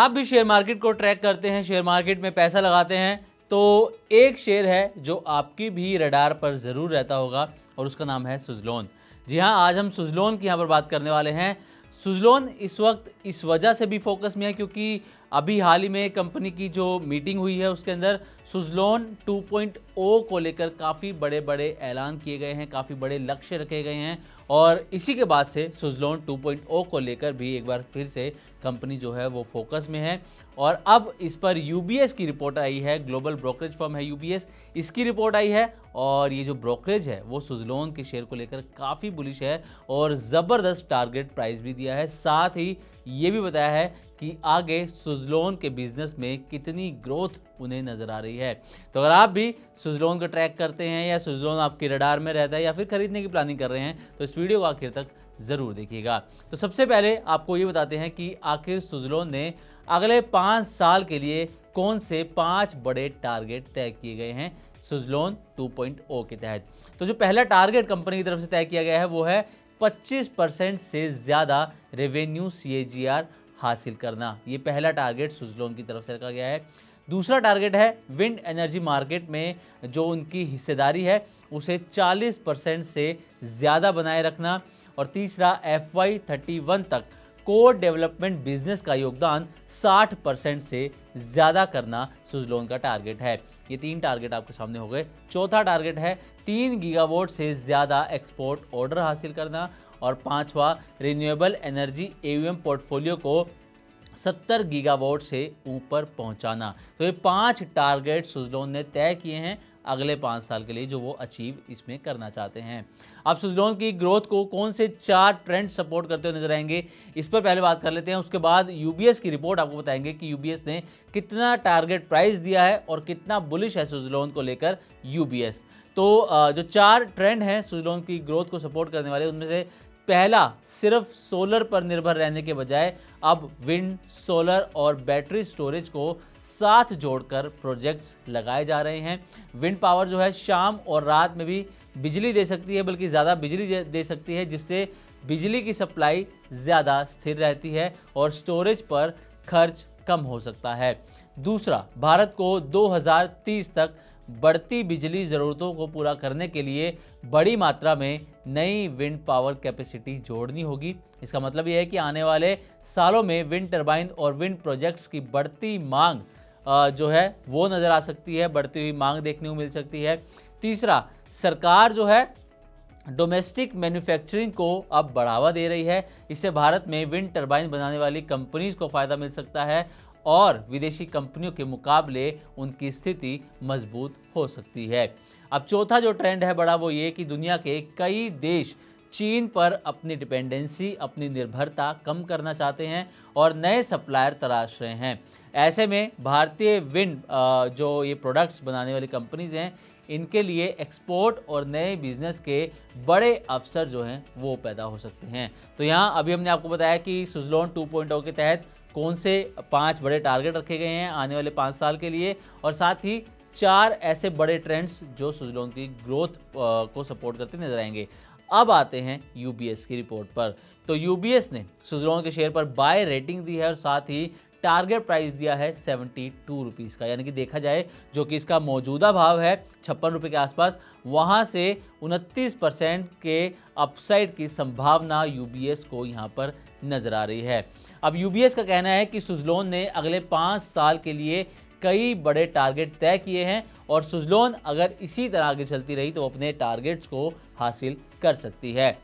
आप भी share market को ट्रैक करते हैं, शेयर मार्केट में पैसा लगाते हैं, तो एक शेयर है जो आपकी भी रडार पर ज़रूर रहता होगा और उसका नाम है सुज़लोन। जी हाँ, आज हम सुज़लोन की यहाँ पर बात करने वाले हैं। सुज़लोन इस वक्त इस वजह से भी फोकस में है क्योंकि अभी हाल ही में कंपनी की जो मीटिंग हुई है उसके अंदर सुज़लोन 2.0 को लेकर काफ़ी बड़े बड़े ऐलान किए गए हैं, काफ़ी बड़े लक्ष्य रखे गए हैं और इसी के बाद से सुज़लोन 2.0 को लेकर भी एक बार फिर से कंपनी जो है वो फोकस में है। और अब इस पर यूबीएस की रिपोर्ट आई है, ग्लोबल ब्रोकरेज फर्म है यूबीएस, इसकी रिपोर्ट आई है और ये जो ब्रोकरेज है वो सुज़लोन के शेयर को लेकर काफ़ी बुलिश है और ज़बरदस्त टारगेट प्राइस भी दिया है। साथ ही ये भी बताया है कि आगे सुज़लोन के बिजनेस में कितनी ग्रोथ उन्हें नज़र आ रही है। तो अगर आप भी सुज़लोन को ट्रैक करते हैं या सुज़लोन आपके रडार में रहता है या फिर खरीदने की प्लानिंग कर रहे हैं तो इस वीडियो को आखिर तक ज़रूर देखिएगा। तो सबसे पहले आपको ये बताते हैं कि आखिर सुज़लोन ने अगले 5 साल के लिए कौन से 5 बड़े टारगेट तय किए गए हैं सुज़लोन 2.0 के तहत। तो जो पहला टारगेट कंपनी की तरफ से तय किया गया है वो है 25% से ज़्यादा रेवेन्यू CAGR हासिल करना। ये पहला टारगेट सुज़लोन की तरफ से रखा गया है। दूसरा टारगेट है विंड एनर्जी मार्केट में जो उनकी हिस्सेदारी है उसे 40% से ज़्यादा बनाए रखना। और तीसरा FY31 तक कोर डेवलपमेंट बिजनेस का योगदान 60% से ज़्यादा करना सुज़लोन का टारगेट है। ये 3 टारगेट आपके सामने हो गए। चौथा टारगेट है 3 गीगावाट से ज़्यादा एक्सपोर्ट ऑर्डर हासिल करना और पांचवा रिन्यूएबल एनर्जी AUM पोर्टफोलियो को 70 गीगावाट से ऊपर पहुंचाना। तो ये 5 टारगेट सुज़लोन ने तय किए हैं अगले 5 साल के लिए जो वो अचीव इसमें करना चाहते हैं। अब सुज़लोन की ग्रोथ को कौन से 4 ट्रेंड सपोर्ट करते हुए नजर आएंगे इस पर पहले बात कर लेते हैं। उसके बाद यूबीएस की रिपोर्ट आपको बताएंगे कि यूबीएस ने कितना टारगेट प्राइस दिया है और कितना बुलिश है सुज़लोन को लेकर यूबीएस। तो जो 4 ट्रेंड हैं सुज़लोन की ग्रोथ को सपोर्ट करने वाले उनमें से पहला, सिर्फ सोलर पर निर्भर रहने के बजाय अब विंड, सोलर और बैटरी स्टोरेज को साथ जोड़कर प्रोजेक्ट्स लगाए जा रहे हैं। विंड पावर जो है शाम और रात में भी बिजली दे सकती है, बल्कि ज़्यादा बिजली दे सकती है जिससे बिजली की सप्लाई ज़्यादा स्थिर रहती है और स्टोरेज पर खर्च कम हो सकता है। दूसरा, भारत को 2030 तक बढ़ती बिजली ज़रूरतों को पूरा करने के लिए बड़ी मात्रा में नई विंड पावर कैपेसिटी जोड़नी होगी। इसका मतलब यह है कि आने वाले सालों में विंड टरबाइन और विंड प्रोजेक्ट्स की बढ़ती मांग जो है वो नज़र आ सकती है, बढ़ती हुई मांग देखने को मिल सकती है। तीसरा, सरकार जो है डोमेस्टिक मैन्युफैक्चरिंग को अब बढ़ावा दे रही है। इससे भारत में विंड टरबाइन बनाने वाली कंपनीज को फ़ायदा मिल सकता है और विदेशी कंपनियों के मुकाबले उनकी स्थिति मजबूत हो सकती है। अब चौथा जो ट्रेंड है बड़ा वो ये कि दुनिया के कई देश चीन पर अपनी डिपेंडेंसी, अपनी निर्भरता कम करना चाहते हैं और नए सप्लायर तलाश रहे हैं। ऐसे में भारतीय विंड जो ये प्रोडक्ट्स बनाने वाली कंपनीज हैं इनके लिए एक्सपोर्ट और नए बिजनेस के बड़े अवसर जो हैं वो पैदा हो सकते हैं। तो यहाँ अभी हमने आपको बताया कि सुज़लोन 2.0 के तहत कौन से 5 बड़े टारगेट रखे गए हैं आने वाले 5 साल के लिए और साथ ही 4 ऐसे बड़े ट्रेंड्स जो सुज़लोन की ग्रोथ को सपोर्ट करते नजर आएंगे। अब आते हैं यूबीएस की रिपोर्ट पर। तो यूबीएस ने सुज़लोन के शेयर पर बाय रेटिंग दी है और साथ ही टारगेट प्राइस दिया है 72 रुपीज़ का, यानी कि देखा जाए जो कि इसका मौजूदा भाव है 56 रुपये के आसपास, वहाँ से 29% के अपसाइड की संभावना यूबीएस को यहाँ पर नज़र आ रही है। अब यूबीएस का कहना है कि सुज़लोन ने अगले 5 साल के लिए कई बड़े टारगेट तय किए हैं और सुज़लोन अगर इसी तरह आगे चलती रही तो अपने टारगेट्स को हासिल कर सकती है।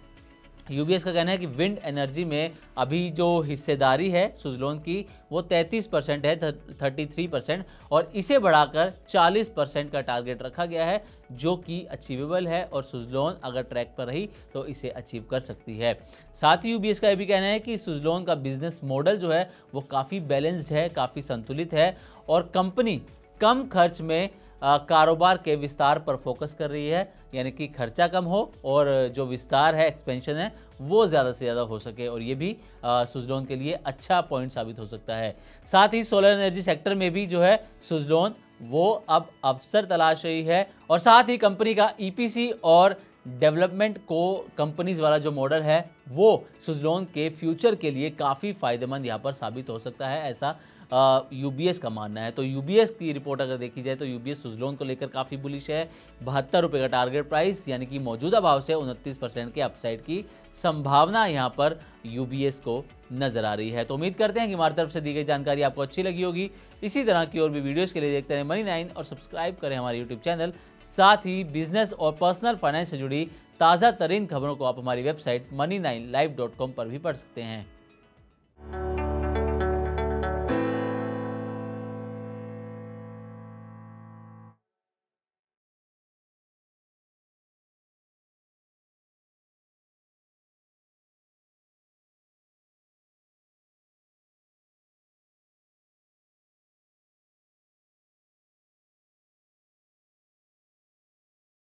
यूबीएस का कहना है कि विंड एनर्जी में अभी जो हिस्सेदारी है सुज़लोन की वो 33% है, 33%, और इसे बढ़ाकर 40% का टारगेट रखा गया है जो कि अचीवेबल है और सुज़लोन अगर ट्रैक पर रही तो इसे अचीव कर सकती है। साथ ही यूबीएस का यह भी कहना है कि सुज़लोन का बिजनेस मॉडल जो है वो काफ़ी बैलेंस्ड है, काफ़ी संतुलित है और कंपनी कम खर्च में कारोबार के विस्तार पर फोकस कर रही है, यानी कि खर्चा कम हो और जो विस्तार है, एक्सपेंशन है, वो ज़्यादा से ज़्यादा हो सके और ये भी सुज़लोन के लिए अच्छा पॉइंट साबित हो सकता है। साथ ही सोलर एनर्जी सेक्टर में भी जो है सुज़लोन वो अब अवसर तलाश रही है और साथ ही कंपनी का EPC और डेवलपमेंट को कंपनीज वाला जो मॉडल है वो सुज़लोन के फ्यूचर के लिए काफ़ी फायदेमंद यहाँ पर साबित हो सकता है, ऐसा यूबीएस का मानना है। तो यूबीएस की रिपोर्ट अगर देखी जाए तो यूबीएस सुजलोन को लेकर काफ़ी बुलिश है। 72 रुपये का टारगेट प्राइस, यानी कि मौजूदा भाव से 29% के अपसाइड की संभावना यहाँ पर यूबीएस को नजर आ रही है। तो उम्मीद करते हैं कि हमारी तरफ से दी गई जानकारी आपको अच्छी लगी होगी। इसी तरह की और भी वीडियोस के लिए देखते रहें मनी9 और सब्सक्राइब करें हमारे यूट्यूब चैनल। साथ ही बिजनेस और पर्सनल फाइनेंस से जुड़ी ताज़ा तरीन खबरों को आप हमारी वेबसाइट money9live.com पर भी पढ़ सकते हैं।